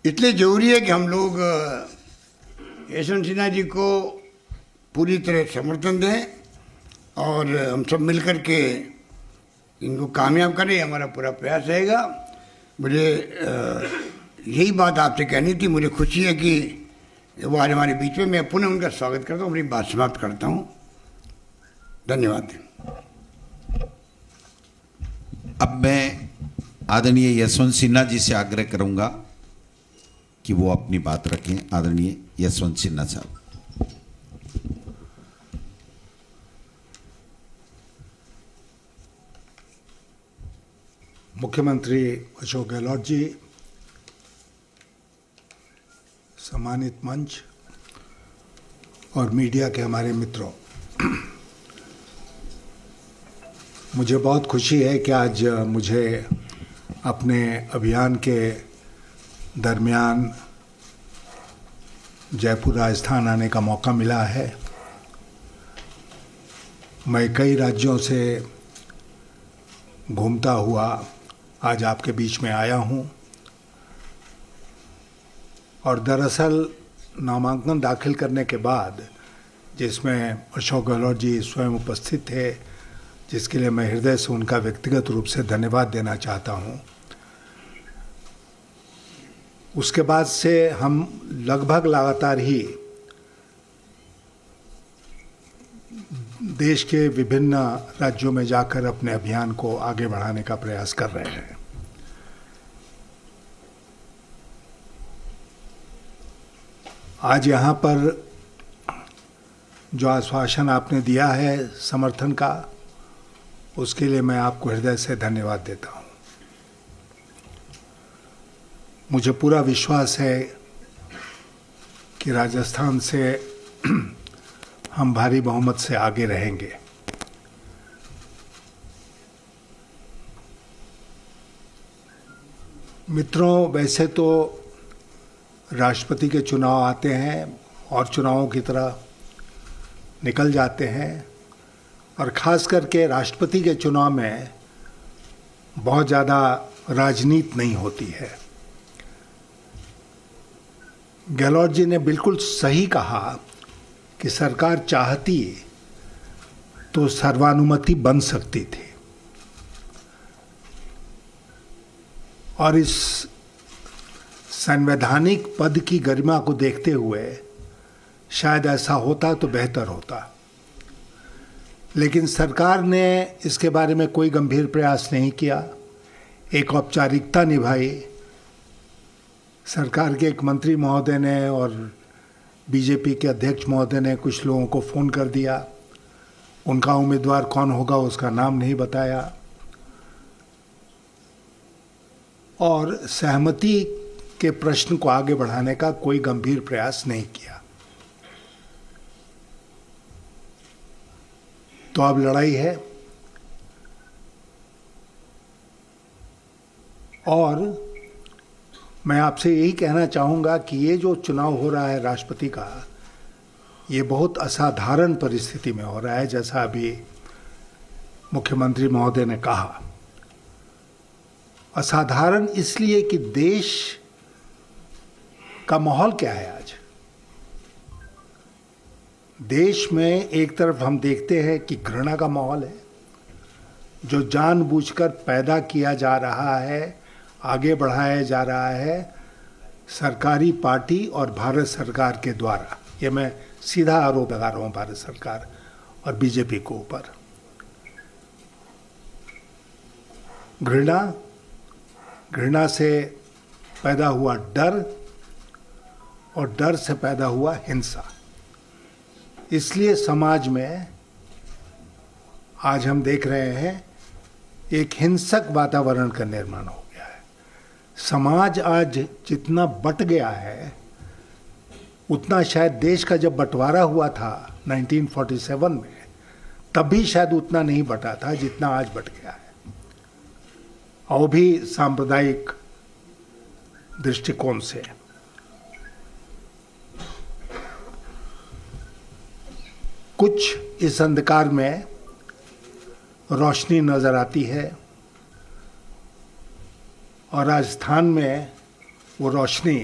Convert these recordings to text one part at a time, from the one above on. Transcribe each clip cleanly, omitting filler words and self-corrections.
इसलिए ज़रूरी है कि हम लोग यशवंत सिन्हा जी को पूरी तरह समर्थन दें और हम सब मिलकर के इनको कामयाब करें, हमारा पूरा प्रयास रहेगा। मुझे यही बात आपसे कहनी थी। मुझे खुशी है कि वो आज हमारे बीच में, मैं पुनः उनका स्वागत करता हूँ, अपनी बात समाप्त करता हूँ। धन्यवाद। अब मैं आदरणीय यशवंत सिन्हा जी से आग्रह करूंगा कि वो अपनी बात रखें। आदरणीय यशवंत सिन्हा साहब। मुख्यमंत्री अशोक गहलोत जी, सम्मानित मंच और मीडिया के हमारे मित्रों, मुझे बहुत खुशी है कि आज मुझे अपने अभियान के दरमियान जयपुर राजस्थान आने का मौका मिला है। मैं कई राज्यों से घूमता हुआ आज आपके बीच में आया हूं और दरअसल नामांकन दाखिल करने के बाद, जिसमें अशोक गहलोत जी स्वयं उपस्थित थे, जिसके लिए मैं हृदय से उनका व्यक्तिगत रूप से धन्यवाद देना चाहता हूं, उसके बाद से हम लगभग लगातार ही देश के विभिन्न राज्यों में जाकर अपने अभियान को आगे बढ़ाने का प्रयास कर रहे हैं। आज यहाँ पर जो आश्वासन आपने दिया है समर्थन का, उसके लिए मैं आपको हृदय से धन्यवाद देता हूँ। मुझे पूरा विश्वास है कि राजस्थान से हम भारी बहुमत से आगे रहेंगे। मित्रों, वैसे तो राष्ट्रपति के चुनाव आते हैं और चुनावों की तरह निकल जाते हैं, और ख़ास करके राष्ट्रपति के चुनाव में बहुत ज़्यादा राजनीति नहीं होती है। गहलोत जी ने बिल्कुल सही कहा कि सरकार चाहती तो सर्वानुमति बन सकती थी, और इस संवैधानिक पद की गरिमा को देखते हुए शायद ऐसा होता तो बेहतर होता। लेकिन सरकार ने इसके बारे में कोई गंभीर प्रयास नहीं किया, एक औपचारिकता निभाई। सरकार के एक मंत्री महोदय ने और बीजेपी के अध्यक्ष महोदय ने कुछ लोगों को फ़ोन कर दिया, उनका उम्मीदवार कौन होगा उसका नाम नहीं बताया, और सहमति के प्रश्न को आगे बढ़ाने का कोई गंभीर प्रयास नहीं किया। तो अब लड़ाई है, और मैं आपसे यही कहना चाहूँगा कि ये जो चुनाव हो रहा है राष्ट्रपति का, ये बहुत असाधारण परिस्थिति में हो रहा है, जैसा अभी मुख्यमंत्री महोदय ने कहा। असाधारण इसलिए कि देश का माहौल क्या है आज। देश में एक तरफ हम देखते हैं कि घृणा का माहौल है, जो जानबूझकर पैदा किया जा रहा है, आगे बढ़ाया जा रहा है सरकारी पार्टी और भारत सरकार के द्वारा। ये मैं सीधा आरोप लगा रहा हूँ भारत सरकार और बीजेपी के ऊपर। घृणा से पैदा हुआ डर, और डर से पैदा हुआ हिंसा। इसलिए समाज में आज हम देख रहे हैं एक हिंसक वातावरण का निर्माण हो गया है। समाज आज जितना बट गया है, उतना शायद देश का जब बंटवारा हुआ था 1947 में, तब भी शायद उतना नहीं बटा था जितना आज बट गया है, और भी सांप्रदायिक दृष्टिकोण से। कुछ इस अंधकार में रोशनी नजर आती है, और राजस्थान में वो रोशनी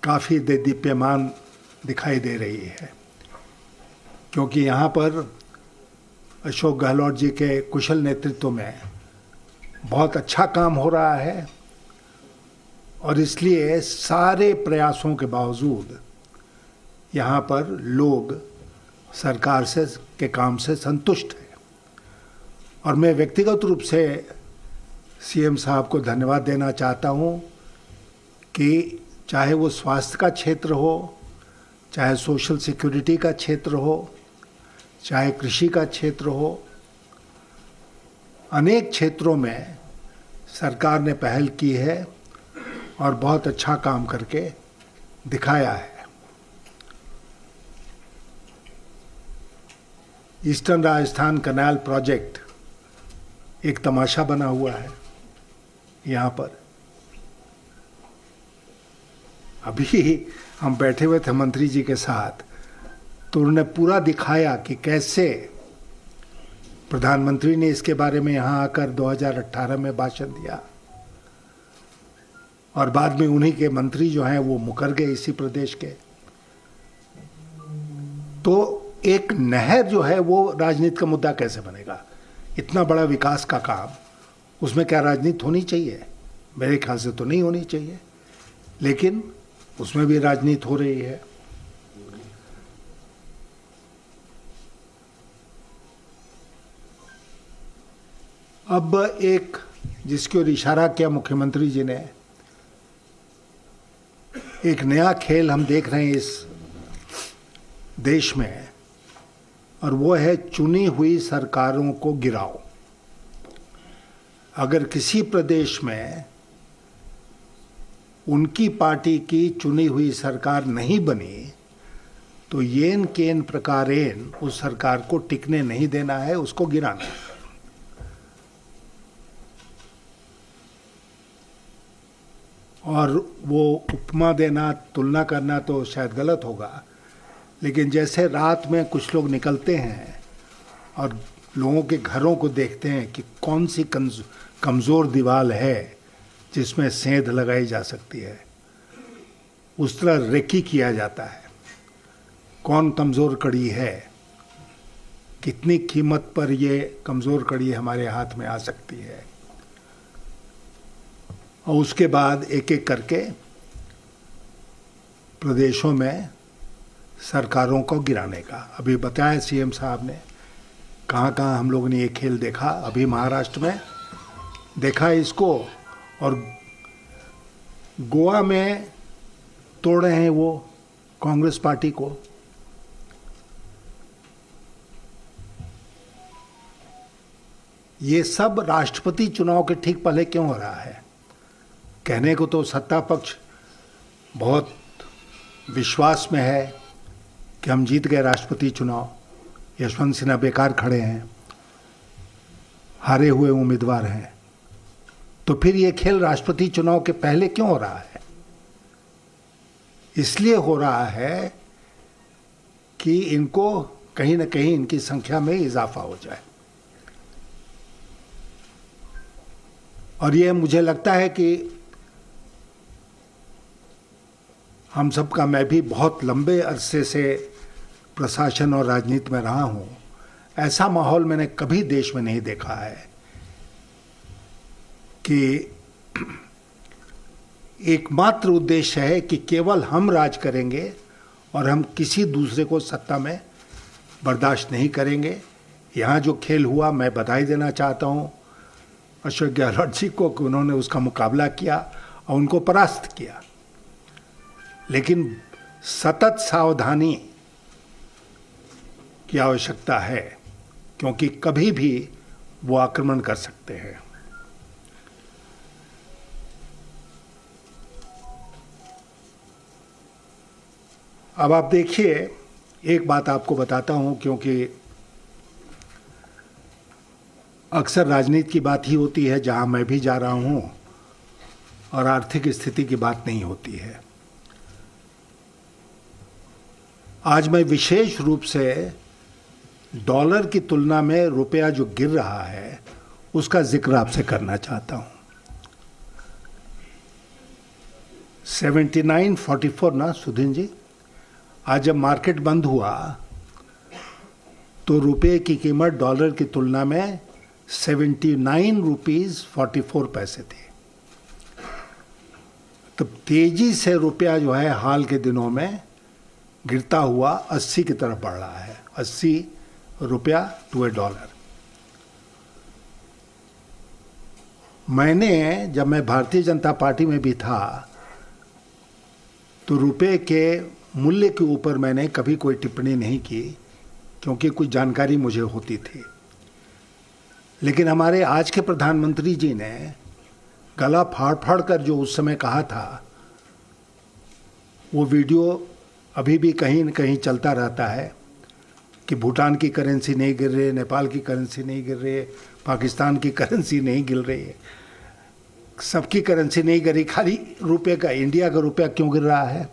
काफ़ी दीप्यमान दिखाई दे रही है, क्योंकि यहाँ पर अशोक गहलोत जी के कुशल नेतृत्व में बहुत अच्छा काम हो रहा है और इसलिए सारे प्रयासों के बावजूद यहाँ पर लोग सरकार से के काम से संतुष्ट हैं। और मैं व्यक्तिगत रूप से सीएम साहब को धन्यवाद देना चाहता हूँ कि चाहे वो स्वास्थ्य का क्षेत्र हो, चाहे सोशल सिक्योरिटी का क्षेत्र हो, चाहे कृषि का क्षेत्र हो, अनेक क्षेत्रों में सरकार ने पहल की है और बहुत अच्छा काम करके दिखाया है। ईस्टर्न राजस्थान कैनाल प्रोजेक्ट एक तमाशा बना हुआ है यहाँ पर। अभी हम बैठे हुए थे मंत्री जी के साथ, तो उन्होंने पूरा दिखाया कि कैसे प्रधानमंत्री ने इसके बारे में यहाँ आकर 2018 में भाषण दिया और बाद में उन्हीं के मंत्री जो हैं वो मुकर गए इसी प्रदेश के। तो एक नहर जो है वो राजनीति का मुद्दा कैसे बनेगा? इतना बड़ा विकास का काम, उसमें क्या राजनीति होनी चाहिए? मेरे ख्याल से तो नहीं होनी चाहिए, लेकिन उसमें भी राजनीति हो रही है। अब एक जिसकी ओर इशारा किया मुख्यमंत्री जी ने, एक नया खेल हम देख रहे हैं इस देश में, और वो है चुनी हुई सरकारों को गिराओ। अगर किसी प्रदेश में उनकी पार्टी की चुनी हुई सरकार नहीं बनी तो येन केन प्रकारेण उस सरकार को टिकने नहीं देना है, उसको गिराना है। और वो उपमा देना, तुलना करना तो शायद गलत होगा, लेकिन जैसे रात में कुछ लोग निकलते हैं और लोगों के घरों को देखते हैं कि कौन सी कमज़ोर दीवार है जिसमें सेंध लगाई जा सकती है, उस तरह रेकी किया जाता है। कौन कमज़ोर कड़ी है, कितनी कीमत पर ये कमज़ोर कड़ी हमारे हाथ में आ सकती है, और उसके बाद एक एक करके प्रदेशों में सरकारों को गिराने का। अभी बताया सीएम साहब ने कहाँ कहाँ हम लोगों ने ये खेल देखा। अभी महाराष्ट्र में देखा इसको, और गोवा में तोड़ रहे हैं वो कांग्रेस पार्टी को। ये सब राष्ट्रपति चुनाव के ठीक पहले क्यों हो रहा है? कहने को तो सत्ता पक्ष बहुत विश्वास में है कि हम जीत गए राष्ट्रपति चुनाव, यशवंत सिन्हा बेकार खड़े हैं, हारे हुए उम्मीदवार हैं, तो फिर ये खेल राष्ट्रपति चुनाव के पहले क्यों हो रहा है? इसलिए हो रहा है कि इनको कहीं ना कहीं इनकी संख्या में इजाफा हो जाए। और ये मुझे लगता है कि हम सबका, मैं भी बहुत लंबे अरसे से प्रशासन और राजनीति में रहा हूँ, ऐसा माहौल मैंने कभी देश में नहीं देखा है कि एकमात्र उद्देश्य है कि केवल हम राज करेंगे और हम किसी दूसरे को सत्ता में बर्दाश्त नहीं करेंगे। यहाँ जो खेल हुआ, मैं बधाई देना चाहता हूँ अशोक गहलोत जी को कि उन्होंने उसका मुकाबला किया और उनको परास्त किया, लेकिन सतत सावधानी की आवश्यकता है, क्योंकि कभी भी वो आक्रमण कर सकते हैं। अब आप देखिए, एक बात आपको बताता हूं, क्योंकि अक्सर राजनीति की बात ही होती है जहां मैं भी जा रहा हूं, और आर्थिक स्थिति की बात नहीं होती है। आज मैं विशेष रूप से डॉलर की तुलना में रुपया जो गिर रहा है उसका जिक्र आपसे करना चाहता हूं। 79.44 ना सुधीन जी, आज जब मार्केट बंद हुआ तो रुपए की कीमत डॉलर की तुलना में 79 रुपीज 44 पैसे थी। तो तेजी से रुपया जो है हाल के दिनों में गिरता हुआ 80 की तरफ बढ़ रहा है, 80 रुपया टू ए डॉलर। मैंने जब मैं भारतीय जनता पार्टी में भी था तो रुपए के मूल्य के ऊपर मैंने कभी कोई टिप्पणी नहीं की, क्योंकि कुछ जानकारी मुझे होती थी। लेकिन हमारे आज के प्रधानमंत्री जी ने गला फाड़ फाड़ कर जो उस समय कहा था, वो वीडियो अभी भी कहीं न कहीं चलता रहता है कि भूटान की करेंसी नहीं गिर रही है, नेपाल की करेंसी नहीं गिर रही है, पाकिस्तान की करेंसी नहीं गिर रही है, सबकी करेंसी नहीं गिर रही, खाली रुपये का, इंडिया का रुपया क्यों गिर रहा है।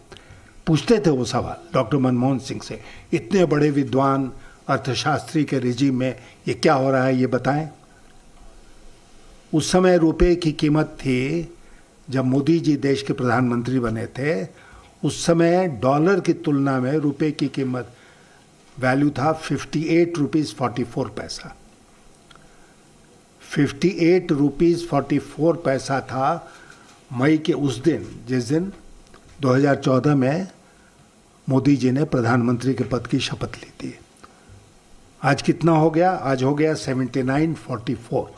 पूछते थे वो सवाल डॉक्टर मनमोहन सिंह से, इतने बड़े विद्वान अर्थशास्त्री के रिजीम में ये क्या हो रहा है, ये बताएं। उस समय रुपये की कीमत थी, जब मोदी जी देश के प्रधानमंत्री बने थे, उस समय डॉलर की तुलना में रुपये की कीमत वैल्यू था 58 रुपीज़ 44 पैसा। 58 रुपीज़ 44 पैसा था मई के उस दिन, जिस दिन 2014 में मोदी जी ने प्रधानमंत्री के पद की शपथ ली थी। आज कितना हो गया? आज हो गया 79.44।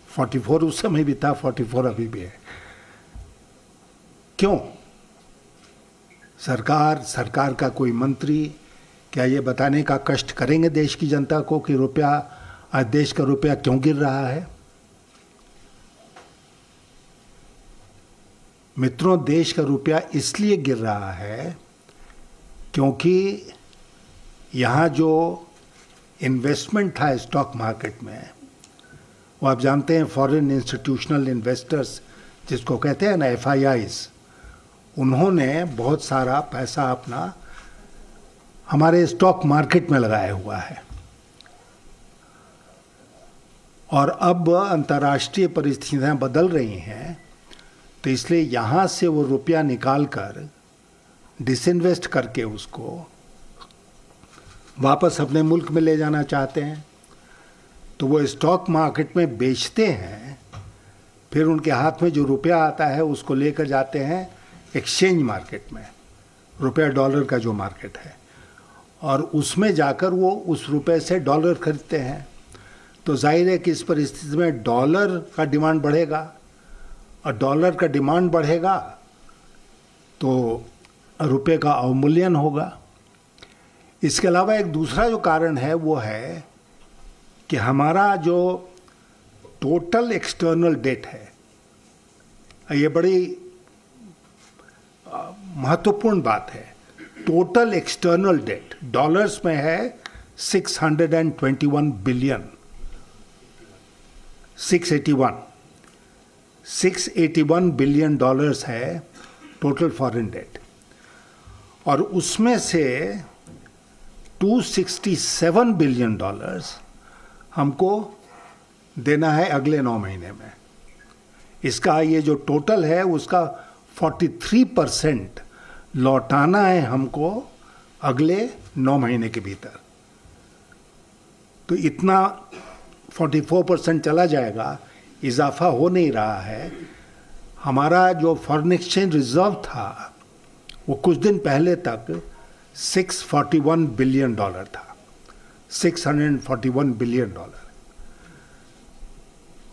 44 उस समय भी था, 44 अभी भी है। क्यों? सरकार का कोई मंत्री क्या ये बताने का कष्ट करेंगे देश की जनता को कि रुपया, आज देश का रुपया क्यों गिर रहा है? मित्रों, देश का रुपया इसलिए गिर रहा है क्योंकि यहाँ जो इन्वेस्टमेंट था स्टॉक मार्केट में, वो आप जानते हैं फॉरेन इंस्टीट्यूशनल इन्वेस्टर्स जिसको कहते हैं ना, FIIs, उन्होंने बहुत सारा पैसा अपना हमारे स्टॉक मार्केट में लगाया हुआ है। और अब अंतर्राष्ट्रीय परिस्थितियां बदल रही हैं, तो इसलिए यहाँ से वो रुपया निकाल कर डिसइन्वेस्ट करके उसको वापस अपने मुल्क में ले जाना चाहते हैं। तो वो स्टॉक मार्केट में बेचते हैं, फिर उनके हाथ में जो रुपया आता है उसको लेकर जाते हैं एक्सचेंज मार्केट में, रुपया डॉलर का जो मार्केट है, और उसमें जाकर वो उस रुपये से डॉलर खरीदते हैं। तो जाहिर है कि इस परिस्थिति में डॉलर का डिमांड बढ़ेगा, और डॉलर का डिमांड बढ़ेगा तो रुपये का अवमूल्यन होगा। इसके अलावा एक दूसरा जो कारण है वो है कि हमारा जो टोटल एक्सटर्नल डेट है, ये बड़ी महत्वपूर्ण बात है। टोटल एक्सटर्नल डेट डॉलर्स में है 621 बिलियन, 681 बिलियन डॉलर्स है टोटल फॉरेन डेट, और उसमें से 267 बिलियन डॉलर्स हमको देना है अगले 9 महीने में। इसका ये जो टोटल है उसका 43% लौटाना है हमको अगले 9 महीने के भीतर। तो इतना 44% चला जाएगा, इजाफा हो नहीं रहा है। हमारा जो फॉरेन एक्सचेंज रिजर्व था वो कुछ दिन पहले तक 641 बिलियन डॉलर था, 641 बिलियन डॉलर,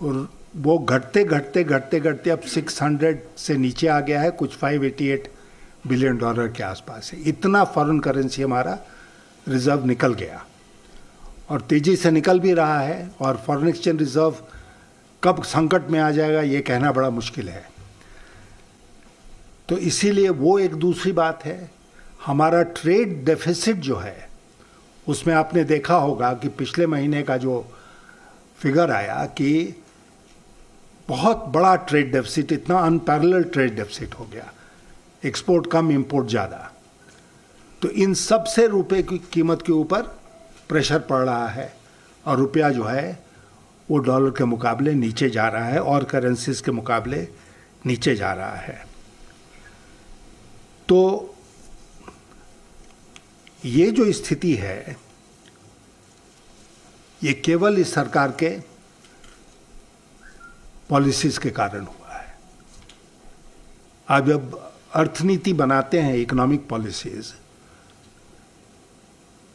और वो घटते अब 600 से नीचे आ गया है, कुछ 588 बिलियन डॉलर के आसपास है। इतना फॉरेन करेंसी हमारा रिजर्व निकल गया, और तेजी से निकल भी रहा है। और फॉरेन एक्सचेंज रिजर्व कब संकट में आ जाएगा ये कहना बड़ा मुश्किल है। तो इसीलिए वो एक दूसरी बात है। हमारा ट्रेड डेफिसिट जो है उसमें आपने देखा होगा कि पिछले महीने का जो फिगर आया कि बहुत बड़ा ट्रेड डेफिसिट, इतना अनपैरेलल ट्रेड डेफिसिट हो गया, एक्सपोर्ट कम इंपोर्ट ज़्यादा। तो इन सब से रुपये की कीमत के ऊपर प्रेशर पड़ रहा है, और रुपया जो है वो डॉलर के मुकाबले नीचे जा रहा है और करेंसीज के मुकाबले नीचे जा रहा है। तो ये जो स्थिति है ये केवल इस सरकार के पॉलिसीज के कारण हुआ है। आप जब अर्थनीति बनाते हैं, इकोनॉमिक पॉलिसीज,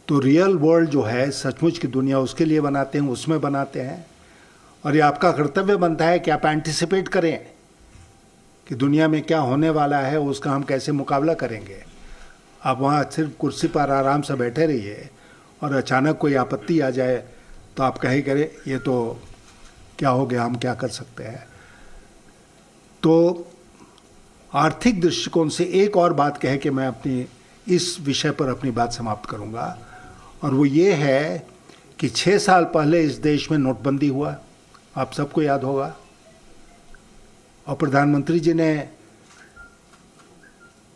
तो रियल वर्ल्ड जो है, सचमुच की दुनिया, उसके लिए बनाते हैं, उसमें बनाते हैं। और ये आपका कर्तव्य बनता है कि आप एंटिसिपेट करें कि दुनिया में क्या होने वाला है, उसका हम कैसे मुकाबला करेंगे। आप वहाँ सिर्फ कुर्सी पर आराम से बैठे रहिए और अचानक कोई आपत्ति आ जाए तो आप कहे करें ये तो क्या हो गया, हम क्या कर सकते हैं। तो आर्थिक दृष्टिकोण से एक और बात कह के मैं अपनी इस विषय पर अपनी बात समाप्त करूंगा, और वो ये है कि 6 साल पहले इस देश में नोटबंदी हुआ, आप सबको याद होगा, और प्रधानमंत्री जी ने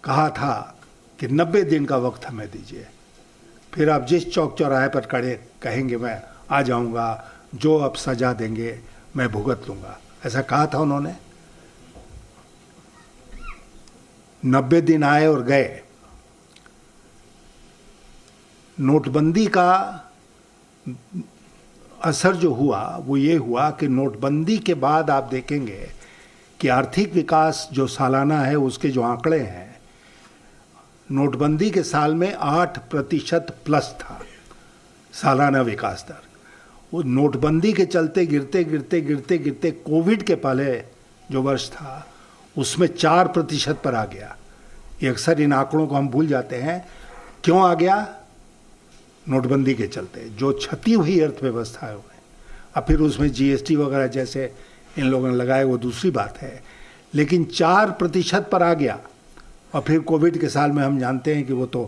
कहा था कि 90 दिन का वक्त हमें दीजिए, फिर आप जिस चौक चौराहे पर खड़े कहेंगे मैं आ जाऊंगा, जो आप सजा देंगे मैं भुगत लूंगा, ऐसा कहा था उन्होंने। 90 दिन आए और गए। नोटबंदी का असर जो हुआ वो ये हुआ कि नोटबंदी के बाद आप देखेंगे कि आर्थिक विकास जो सालाना है उसके जो आंकड़े हैं, नोटबंदी के साल में 8% प्लस था सालाना विकास दर। वो नोटबंदी के चलते गिरते गिरते गिरते गिरते कोविड के पहले जो वर्ष था उसमें 4% पर आ गया। ये अक्सर इन आंकड़ों को हम भूल जाते हैं। क्यों आ गया? नोटबंदी के चलते जो क्षति हुई अर्थव्यवस्था में। अब फिर उसमें जीएसटी वगैरह जैसे इन लोगों ने लगाए वो दूसरी बात है, लेकिन 4% पर आ गया। और फिर कोविड के साल में हम जानते हैं कि वो तो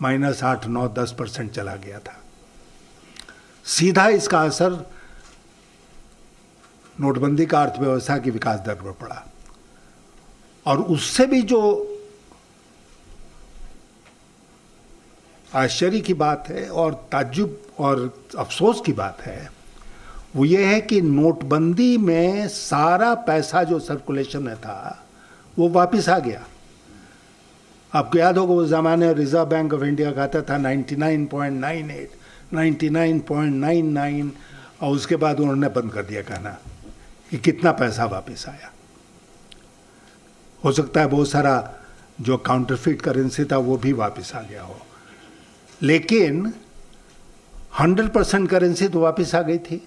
-8, 9, 10% चला गया था। सीधा इसका असर नोटबंदी का अर्थव्यवस्था की विकास दर पर पड़ा। और उससे भी जो आश्चर्य की बात है और ताज्जुब और अफसोस की बात है वो ये है कि नोटबंदी में सारा पैसा जो सर्कुलेशन में था वो वापस आ गया। आपको याद होगा उस ज़माने रिजर्व बैंक ऑफ इंडिया कहता था 99.98, 99.99, और उसके बाद उन्होंने बंद कर दिया कहना कि कितना पैसा वापस आया। हो सकता है बहुत सारा जो काउंटरफिट करेंसी था वो भी वापस आ गया हो, लेकिन 100% करेंसी तो वापस आ गई थी।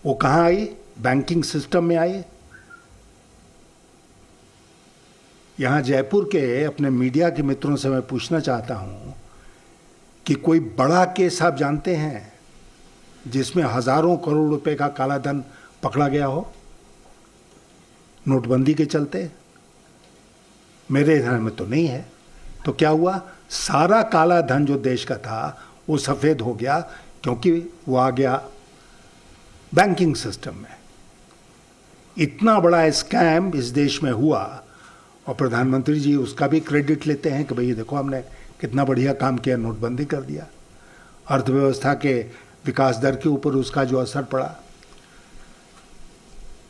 वो कहाँ आई? बैंकिंग सिस्टम में आई। यहाँ जयपुर के अपने मीडिया के मित्रों से मैं पूछना चाहता हूँ कि कोई बड़ा केस आप जानते हैं जिसमें हजारों करोड़ रुपए का काला धन पकड़ा गया हो नोटबंदी के चलते? मेरे ध्यान में तो नहीं है। तो क्या हुआ? सारा काला धन जो देश का था वो सफ़ेद हो गया, क्योंकि वो आ गया बैंकिंग सिस्टम में। इतना बड़ा स्कैम इस देश में हुआ और प्रधानमंत्री जी उसका भी क्रेडिट लेते हैं कि भाई देखो हमने कितना बढ़िया काम किया, नोटबंदी कर दिया। अर्थव्यवस्था के विकास दर के ऊपर उसका जो असर पड़ा।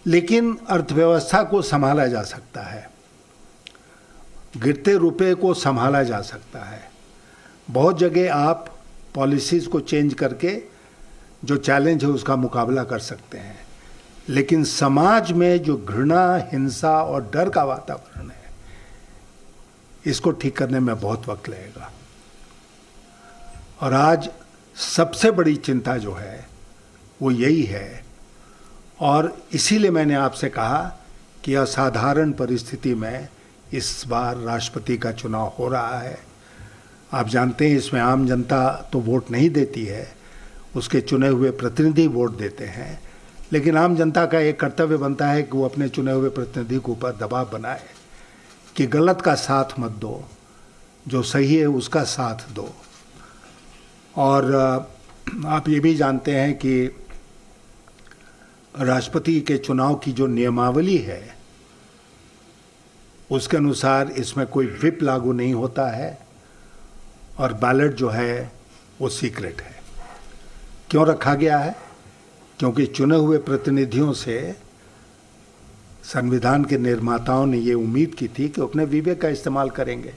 लेकिन अर्थव्यवस्था को संभाला जा सकता है, गिरते रुपए को संभाला जा सकता है। बहुत जगह आप पॉलिसीज़ को चेंज करके जो चैलेंज है उसका मुकाबला कर सकते हैं, लेकिन समाज में जो घृणा, हिंसा और डर का वातावरण है इसको ठीक करने में बहुत वक्त लगेगा। और आज सबसे बड़ी चिंता जो है वो यही है, और इसीलिए मैंने आपसे कहा कि असाधारण परिस्थिति में इस बार राष्ट्रपति का चुनाव हो रहा है। आप जानते हैं इसमें आम जनता तो वोट नहीं देती है, उसके चुने हुए प्रतिनिधि वोट देते हैं। लेकिन आम जनता का एक कर्तव्य बनता है कि वो अपने चुने हुए प्रतिनिधि के ऊपर दबाव बनाए कि गलत का साथ मत दो, जो सही है उसका साथ दो। और आप ये भी जानते हैं कि राष्ट्रपति के चुनाव की जो नियमावली है उसके अनुसार इसमें कोई व्हिप लागू नहीं होता है और बैलेट जो है वो सीक्रेट है। क्यों रखा गया है? क्योंकि चुने हुए प्रतिनिधियों से संविधान के निर्माताओं ने ये उम्मीद की थी कि अपने विवेक का इस्तेमाल करेंगे।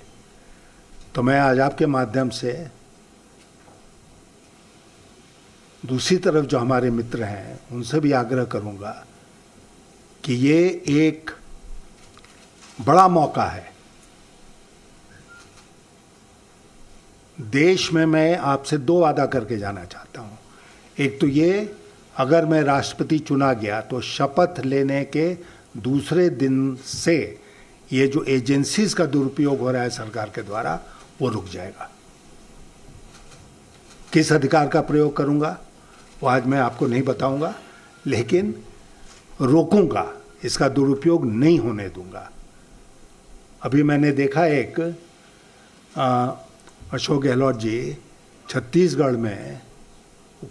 तो मैं आज आपके माध्यम से दूसरी तरफ जो हमारे मित्र हैं उनसे भी आग्रह करूंगा कि ये एक बड़ा मौका है। देश में मैं आपसे दो वादा करके जाना चाहता हूं। एक तो ये, अगर मैं राष्ट्रपति चुना गया तो शपथ लेने के दूसरे दिन से ये जो एजेंसीज का दुरुपयोग हो रहा है सरकार के द्वारा, वो रुक जाएगा। किस अधिकार का प्रयोग करूंगा वो आज मैं आपको नहीं बताऊंगा, लेकिन रोकूंगा, इसका दुरुपयोग नहीं होने दूंगा। अभी मैंने देखा एक अशोक गहलोत जी छत्तीसगढ़ में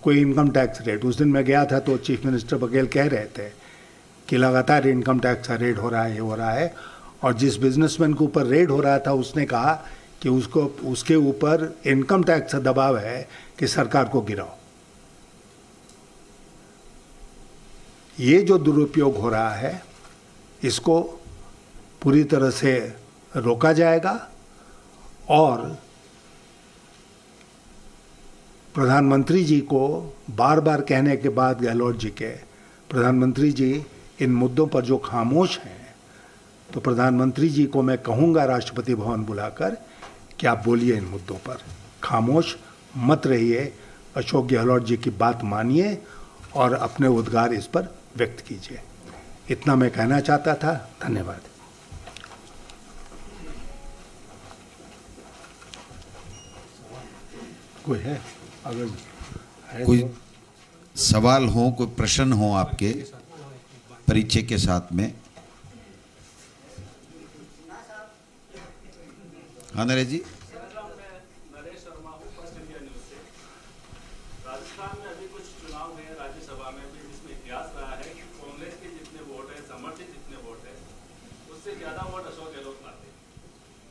कोई इनकम टैक्स रेट, उस दिन मैं गया था तो चीफ मिनिस्टर बघेल कह रहे थे कि लगातार इनकम टैक्स का रेट हो रहा है, ये हो रहा है। और जिस बिजनेसमैन के ऊपर रेड हो रहा था उसने कहा कि उसके ऊपर इनकम टैक्स का दबाव है कि सरकार को गिराओ। ये जो दुरुपयोग हो रहा है इसको पूरी तरह से रोका जाएगा। और प्रधानमंत्री जी को बार बार कहने के बाद गहलोत जी के, प्रधानमंत्री जी इन मुद्दों पर जो खामोश हैं, तो प्रधानमंत्री जी को मैं कहूँगा राष्ट्रपति भवन बुलाकर कि आप बोलिए इन मुद्दों पर, खामोश मत रहिए, अशोक गहलोत जी की बात मानिए और अपने उद्गार इस पर व्यक्त कीजिए। इतना मैं कहना चाहता था। धन्यवाद। कोई है अगर है कोई तो? सवाल हो, कोई प्रश्न हो आपके परिचय के साथ में? हाँ नरेश जी। नरेश शर्मा हूँ, फर्स्ट इंडिया न्यूज से। राजस्थान में अभी कुछ चुनाव हुए राज्यसभा में भी, जिसमें इतिहास रहा है कि